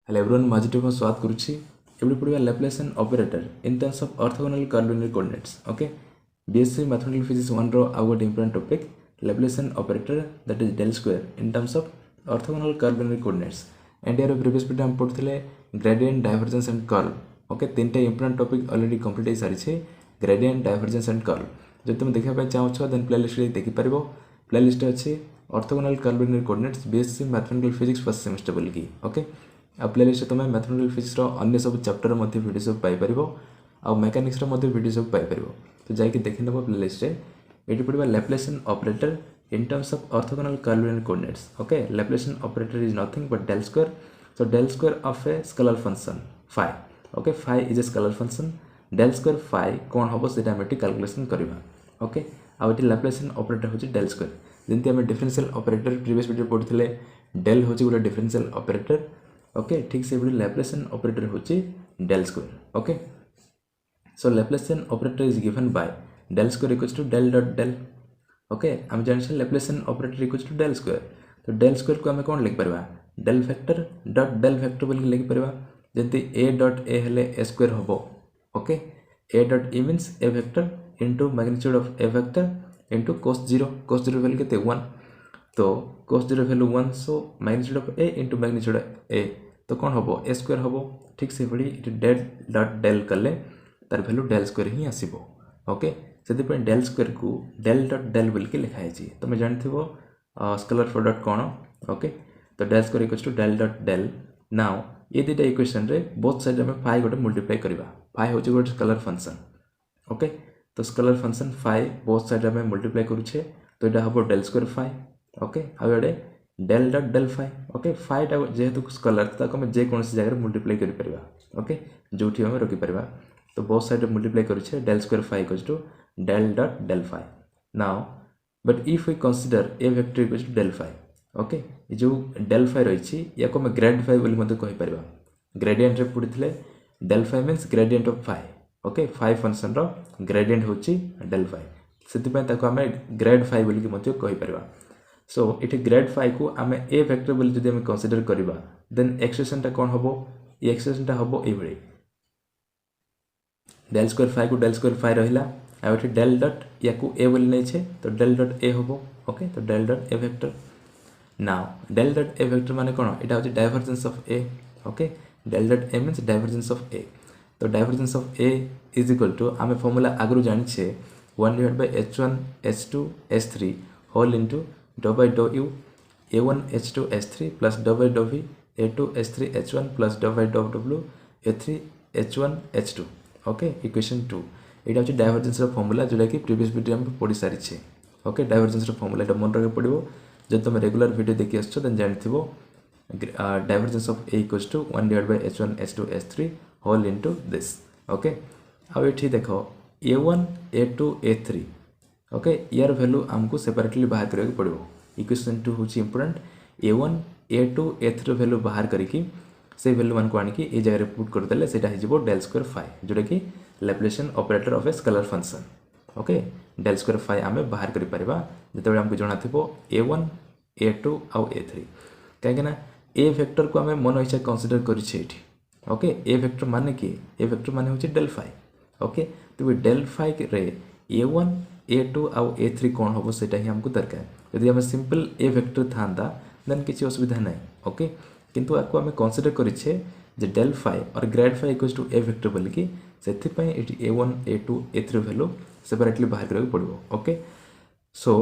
Hello everyone मॉजिटिव को स्वागत करुच्ची एबडी पढ़िबा Laplace and operator in terms of orthogonal curvilinear coordinates okay BSc mathematical physics 1 रो आउ गोटे important topic Laplace and operator that is del square in terms of orthogonal curvilinear coordinates and यार प्रीवियस वीडियो हम पढ़ुथिले gradient divergence and curl okay तीनटा important topic already complete हो सारी gradient divergence and curl जब तुम देखा चाहो देन प्लेलिस्ट देखि परबो प्लेलिस्ट अच्छी orthogonal curvilinear coordinates BSc mathematical physics first semester बोल की ओके आ प्लेलिस्ट तुम मैथमेटिकल फिजिक्स अन्य सब चैप्टर मध्य वीडियो सब पाइपर आ मेकानिक्स वीडियो सब पाइपर तो जाकि देखी नब प्लेलिस्ट ये पढ़ा Laplace and operator in terms of orthogonal curvilinear coordinates okay Laplace and operator is nothing but del square so del square of a scalar function phi okay phi is a scalar function del square phi कौन हम से calculation करवा okay आउट Laplace and operator हूँ del square जमी आम differential operator previous video पढ़ते del हूँ गोटे डिफरेंशियल ऑपरेटर ओके ठीक से लैप्लेस एंड ऑपरेटर हूँ del square okay so Laplace and operator is given by del square equals to del dot del okay आम जान Laplace and operator equals to del square तो del square को आम कौन लिख पार del factor dot del factor बोल लिख पार जमी ए डॉट ए हेले ए स्क्वायर हम okay A dot A means A factor into magnitude of A factor into cos zero value के 1 तो cos zero value 1 so magnitude of A into magnitude A तो कौन हम ए square हम ठीक से डेल डॉट डेल कले तार वैल्यू डेल स्क्वायर ही आसो ओके से डेल स्क्वायर को डेल डॉट डेल बोल के लिखाई तुम जानते स्केलर प्रोडक्ट कौन ओके तो del square equals to del dot del now ये दुटा इक्वेशन रे बोथ साइड में फाइ गोटे मल्टीप्लाई करवा फाइ हूँ गोटे स्केलर फंक्शन ओके तो scalar function phi both side में मल्टीप्लाई करुचे तो यहाँ हम डेल स्क्वायर फाइ ओके आउे del dot del phi okay फाइटा जेहेतु स्केलर ताको हम जेकोसी जगह मल्टीप्लाई कर ओके जो आम रखिपर तो बहुत साइड मल्टीप्लाई करुचे del square phi equals to del dot del phi now but if we consider a vector equals to del phi okay जो डेल फाइ रही या को ग्रेड फाइ बोली कहीपर ग्रेडिएंट रे पढ़ी del phi means gradient of phi okay phi function रो gradient हूँ del phi से आम ग्रेड फाइ बोलिकी कहीपर सो ये ग्रेड फाइ को आम ए वेक्टर बोली जब आम कंसीडर करवा देन एक्सप्रेशन कौन हम ये एक्सप्रेशन हम ये डेल स्क्वायर फाइ को डेल स्क्वायर फाइ रहा आ डेल डॉट या को ए बोली नहीं तो डेल डॉट ए हम ओके तो del dot A vector now del dot A vector माने कौन यहाँ हूँ divergence of A okay del dot A means divergence of A तो divergence of A is equal to आम फॉर्मूला आगु जाने 1/h1 h2 h3 whole into dou by dou U a1 h2 h3 plus dou by dough v a2 h3 h1 plus dou by dough w a3 h1 h2 okay equation 2 यहाँ हूँ divergence formula जोटा कि previous video में पढ़ी सारी okay divergence formula मन रखे पड़ो जब तुम रेगुलर वीडियो देखी आस जानथिबो divergence of A equals to 1/h1 h2 h3 whole into this okay आउ ये देख a1 a2 a3 ओके यार वैल्यू आमको सेपरेटली बाहर करने पड़ो इक्वेशन 2 हूँ important a1 a2 a3 value बाहर करके से वैल्यू मान को आनिकी ये जगह पुट करदे से डेल स्क्वायर फाइ जोटा कि Laplace and operator of a scalar function okay del square phi आम बाहर कर जो आमको जना थो a1 a2 आउ a3 कहीं ए वेक्टर को आम मन इच्छा कंसीडर करें ओके ए वेक्टर माने कि ए वेक्टर माने हूँ डेल फाइ ओके तो डेल फाइ रे a1 a2 आउ a3 कौन हम से हमको दरकार यदि आम सिंपल ए वेक्टर था देन किसी असुविधा ना ओके किंतु आपको आम कंसीडर करें डेल फाइ और grad phi equals to A vector बोलिकी से a1 a2 a3 value separately बाहर करने पड़ो okay so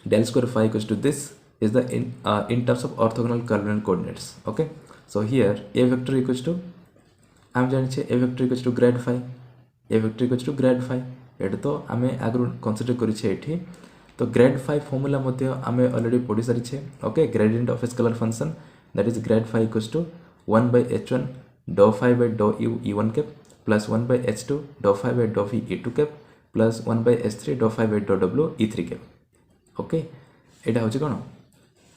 del square phi equals to this is the in terms of orthogonal curvilinear coordinates okay so here a vector equals to आम जाने a vector equals to grad phi a vector equals to grad phi ये तो आम आगु consider करें तो grad phi formula आम already पढ़ी सारी okay gradient of a scalar function that is grad phi equals to 1/h1 डो फाइ बाय डो u e1 cap plus 1/h2 डो phi by dough v e2 cap plus 1/h3 डो phi by dough w e3 cap okay यहाँ हूँ कौन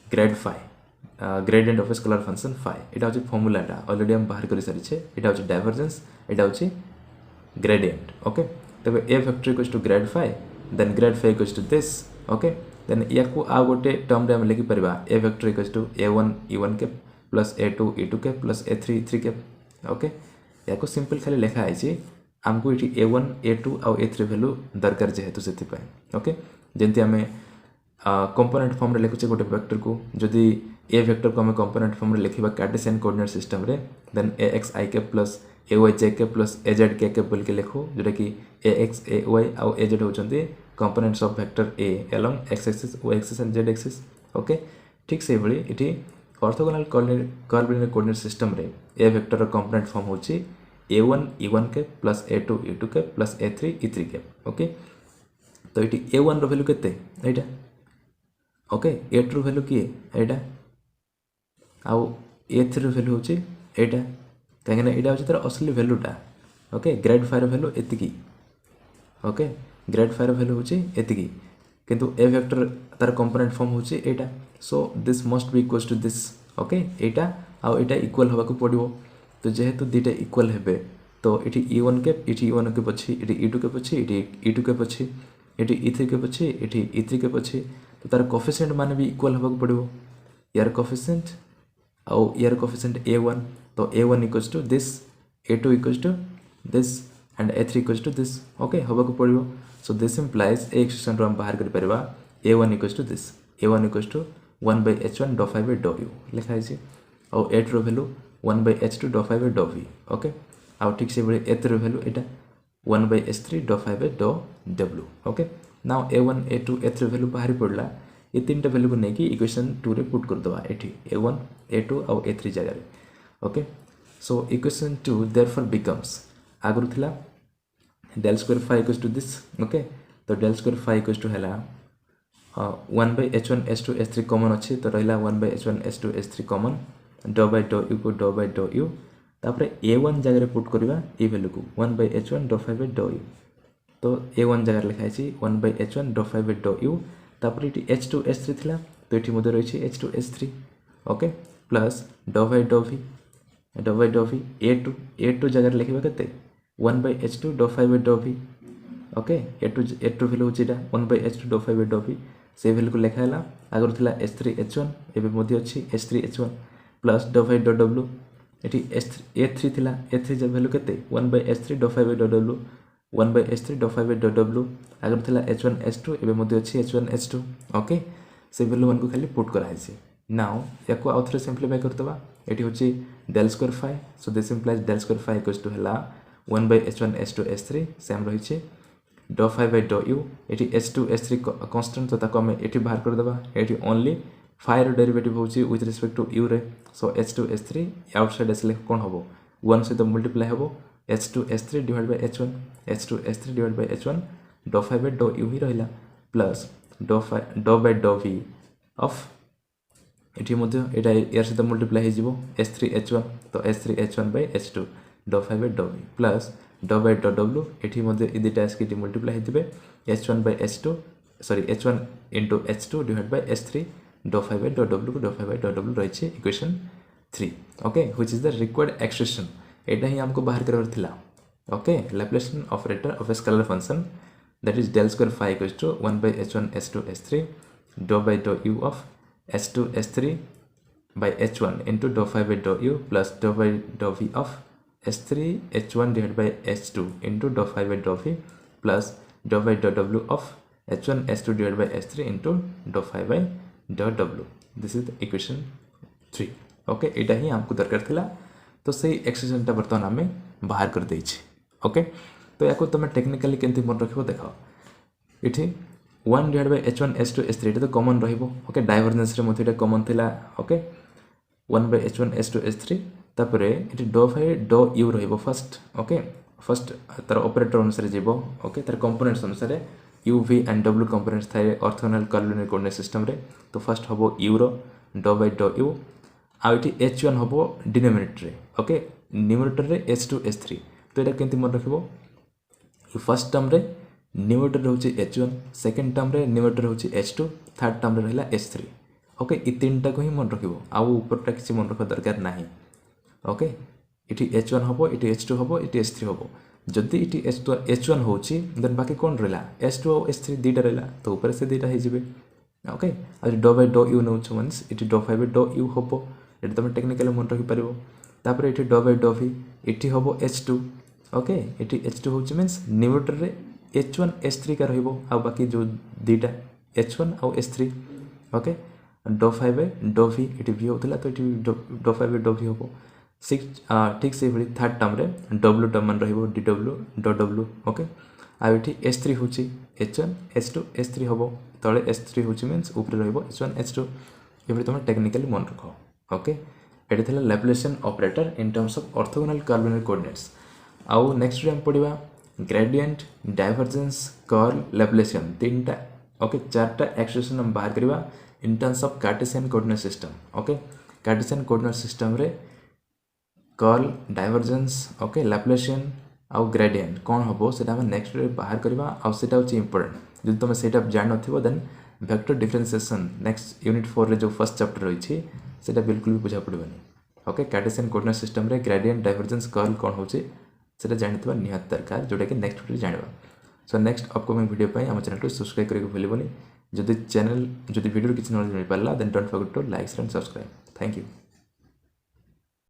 grad phi gradient of a scalar function phi यहाँ हूँ फॉर्मूलाटा already हम बाहर कर सारी यहाँ हूँ डाइवर्जेंस यहाँ हूँ ग्रेडिएंट ओके तब A vector equals to grad phi then grad phi equals to this okay then या को आ गोटे टर्म रे हम लिखि परबा ए vector equals to a1 e1 के plus a2 e2 cap plus a3 e3 cap okay या simple खाली लिखा है आमको ये a1 a2 आउ a3 वैल्यू दरकार जेहेतु से ओके जमती आम कंपोनेंट फॉर्म रे लिखुचे गोटे वेक्टर को जदि ए वेक्टर को आम कंपोनेंट फॉर्म रे लिखा कार्टेशियन कोऑर्डिनेट सिस्टम रे then ax i cap plus ay j cap plus az k cap बोल के लिखो जोटा कि ax ay आउ az होचंती components of vector a along x axis y axis and z axis okay ठीक से भली इठी ऑर्थोगोनल कोऑर्डिनेट कोऑर्डिनेट सिस्टम रे ए वेक्टर कंपोनेंट फॉर्म होची a1 e1 cap plus a2 e2 cap plus a3 e3 cap okay तो ये a1 रो value केते एटा okay a2 रो वैल्यू किए एटा आउ a3 रो वैल्यू होची एटा कहीं एटा होची तार असली वैल्यूटा ओके ग्रेड 5 रो वैल्यू एतिकी ओके ग्रेड 5 रो वैल्यू होची एतिकी किंतु ए वेक्टर तार कंपोनेंट फॉर्म होची एटा so this must be equals to this okay एटा आउ एटा इक्वल होबा को पड़िबो तो जेहेतु दुईटा इक्वल हेबे तो ये e1 कैप ये e1 कैप अच्छी ये e2 कैप अच्छी ये e2 कैप अच्छी ये e3 कैप अच्छी ये e3 कैप अच्छी तो तार कोफिशिएंट मान भी इक्वल होगा पड़ो यार कोफिशिएंट आउ यार कोफिशिएंट a1 तो a1 equals to this a2 equals to this and a3 equals to this okay होगा पड़ो so this implies A expression रो हम बाहर कर परबा a1 equals to this a1 equals to 1/h1 dou phi by dou u लिखा है और a2 रो value 1/h2 dou phi by dou v okay आउ ठीक से बड़े a3 row value Etah 1/h3 dou phi by dou w okay now a1 a2 a3 value बाहर पड़ला ये तीनटा वैल्यू को नेकी इक्वेशन 2 रे पुट कर दवा एठी a1 a2 और a3 जगह रे okay so equation 2 therefore becomes आगरु थिला del square phi equals to this okay तो del square phi equals to हला 1/h1 h2 h3 कॉमन अच्छे तो रहिला 1/h1 h2 h3 common dou by dou u को dou by dou u तापरे a1 जगह रे पुट करबा ए वैल्यू को 1/h1 dou phi by dou u तो a1 जगह लिखा है 1/h1 dou phi by dou u तापरे इटी h2 h3 थिला तो इटी मध्ये रहिछि h2 h3 okay plus dou by dou v a2 जगह रे लिखबा केते 1/h2 dou phi by dou v okay a2 value होछि एटा 1/h2 dou phi by dou v से वैल्यू को लिखा हला आगर थिला h3 h1 एबे मध्ये अछि h3 h1 plus dou phi dou w eighty a3 थिला a3 जब वैल्यू केते 1/h3 dou phi by dou w 1/h3 dou phi by dou w Agar थिला h1 h2 एबे मध्ये अछि h1 h2 ओके से वैल्यू मान को खाली पुट करा है नाउ याको आउथरे सिंपलीफाई करतबा एटी होछि del square phi so this implies del square phi equals to हला 1/h1 h2 h3 सेम रहिछि dou phi by dou u eighty h2 h3 constant तो ताको हम एटी बाहर कर देबा एटी ओनली phi रो डेरिवेटिव होची विथ रिस्पेक्ट टू u रे सो h2 h3 आउटसाइड असले कोन हबो 1 से तो मल्टीप्लाई हबो h2 h3 divide by h1 h2 h3 divide by h1 dou phi by dou u ही रहिला plus dou by dou v of eighty मध्ये एटा यार से तो मल्टीप्लाई हे जिवो h3 h1 तो h3 h1 by h2 dou phi by dou v plus dou by dou w एठी मध्ये इ दुटा के मल्टीप्लाई हेतिबे h1 by h2 sorry h1 into h2 divide by h3 dou phi by dou w को dou phi by dou w रहिछि equation 3 okay which is the required expression एटा ही हमको बाहर करवर थिला okay Laplacian operator of a scalar function that is del square phi equals to 1/h1 h2 h3 dou by dou u of h2 h3 by h1 into dou phi by dou u plus dou by dou v of h3 h1 divided by h2 into dou phi by dou v plus dou by dou w of h1 h2 divided by h3 into dou phi by dou w this is the equation 3 okay एटा ही हमको दरकार थिला तो सही expression ता बर्तमान हमें बाहर कर देछि ओके तो याको तमे टेक्निकली केंति मन रखिबो देखो इठी 1 divided by h1 h2 h3 एटा तो कॉमन रहिबो ओके डाइवर्जेंस रे मथे एटा कॉमन थिला okay 1 by h1 h2 h3 तापरे इठी dou phi dou u रहिबो फर्स्ट ओके फर्स्ट तार ऑपरेटर अनुसार जेबो ओके तार कंपोनेंट्स अनुसार u v and w components थाए ऑर्थोगोनल कोऑर्डिनेट कोऑर्डिनेट सिस्टम रे तो फर्स्ट हबो u row dou by dou u uh इठी h1 हबो डिनोमिनेटर रे ओके न्यूमरेटर रे h2 h3 तो एटा केंति मन रखिबो फर्स्ट टर्म रे न्यूमरेटर रे होची h1 सेकंड टर्म रे न्यूमरेटर होची h2 थर्ड टर्म रे रहला h3 ओके इ तीनटा को ही मन रखिबो आ ऊपरटा किछि मन रख दरकार नाही ओके इठी h1 हबो इठी h2 हबो इठी h3 हबो जदि इठी h1 होची देन बाकी कोन रहला h2 और h3 दीटा रहला तो ऊपर से दीटा हे जिबे ओके आ dou by dou u no means इठी dou phi by dou u हबो ये तुम टेक्निकल मन रखिपर तापर ये ड बाय ड भी ये हम H2 ओके ये H2 हूँ मीन्स न्यूमरेटर रे H1 H3 का रहिबो आ बाकी जो दुईटा H1 आउ H3 ओके ड 5 बाय ड भी ये भी होता तो ये ड 5 बाय ड भी हम सिक्स ठीक से भाई थर्ड टर्म रे डब्ल्यू टर्म मान रहिबो DW ड डब्ल्यू ओके आ ये H3 हूँ H1 H2 H3 हम तले H3 हूँ मीन्स ऊपर रहिबो H1 H2 ये तुम टेक्निकली मन रख ओके ये था Laplacian operator in terms of orthogonal carbonyl coordinates आउ नेक्स्ट रे हम पढ़िबा ग्रेडिएंट डाइवर्जेंस कर्ल लैप्लासियन तीनटा ओके चारटा एक्सप्रेशन हम बाहर करबा इन terms of Cartesian coordinate system okay Cartesian coordinate system रे कर्ल डाइवर्जेंस ओके लैप्लासियन आउ ग्रेडिएंट कौन हम सेटा हम नेक्स्ट रे बाहर करबा आउ सेटा होची इंपोर्टेंट जदि तुम सेटा जान नथिबो then vector differentiation next unit 4 रे जो फर्स्ट चैप्टर रही सेटा बिल्कुल भी बुझा पड़बनी ओके कार्टेशियन कोऑर्डिनेट सिस्टम रे ग्रेडिएंट डाइवर्जेंस कर्ल कौन होची सेटा जानितबा निहात दरकार जोटा कि नेक्स्ट वीडियो जानबा सो नेक्स्ट अपकमिंग वीडियो पे हम चैनल को सब्सक्राइब करके भूलिबनी जदि वीडियो किसी नॉलेज मिल पाला then don't forget to like and subscribe thank you.